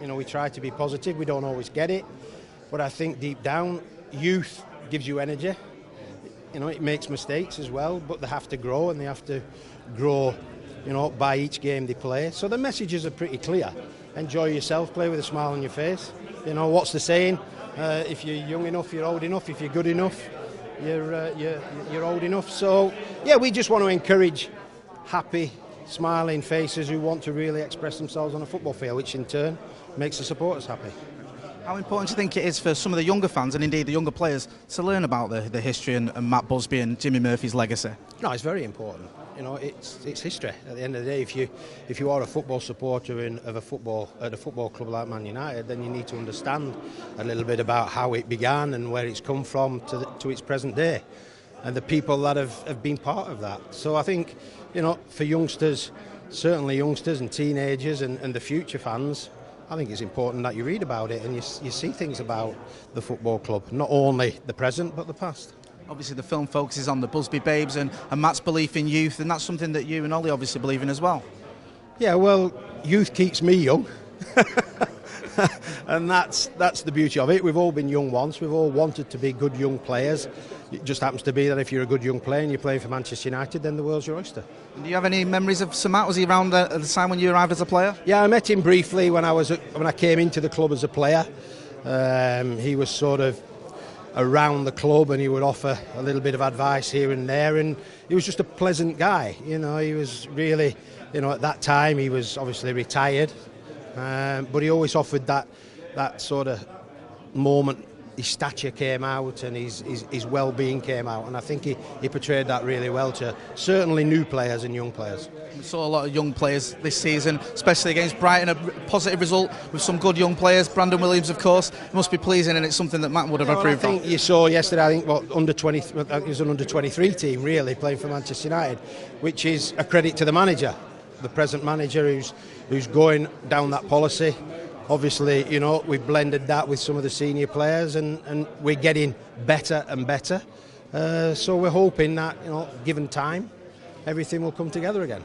You know, we try to be positive. We don't always get it, but I think deep down, youth gives you energy. You know, it makes mistakes as well, but they have to grow, and they have to grow, you know, by each game they play. So the messages are pretty clear. Enjoy yourself, play with a smile on your face. You know, what's the saying? If you're young enough, you're old enough. If you're good enough, you're old enough. So, yeah, we just want to encourage happy, smiling faces who want to really express themselves on a football field, which in turn makes the supporters happy. How important do you think it is for some of the younger fans and indeed the younger players to learn about the history and Matt Busby and Jimmy Murphy's legacy? No, it's very important. You know, it's history. At the end of the day, if you are a football supporter at a football club like Man United, then you need to understand a little bit about how it began and where it's come from to its present day, and the people that have been part of that. So I think, you know, for youngsters, certainly youngsters and teenagers and the future fans, I think it's important that you read about it and you see things about the football club, not only the present but the past. Obviously the film focuses on the Busby babes and Matt's belief in youth, and that's something that you and Ollie obviously believe in as well. Yeah, well, youth keeps me young. And that's the beauty of it. We've all been young once. We've all wanted to be good young players. It just happens to be that if you're a good young player and you're playing for Manchester United, then the world's your oyster. Do you have any memories of Sir Matt? Was he around at the time when you arrived as a player? Yeah, I met him briefly when I came into the club as a player. He was sort of around the club and he would offer a little bit of advice here and there, and he was just a pleasant guy. You know, he was really, you know, at that time he was obviously retired, but he always offered that sort of moment. His stature came out and his well-being came out, and I think he portrayed that really well to certainly new players and young players. We saw a lot of young players this season, especially against Brighton, a positive result with some good young players. Brandon Williams, of course, it must be pleasing, and it's something that Matt would have approved of. I think you saw yesterday, I think, it was an under-23 team, really, playing for Manchester United, which is a credit to the manager, the present manager who's going down that policy. Obviously, you know, we've blended that with some of the senior players, and we're getting better and better. So we're hoping that, you know, given time, everything will come together again.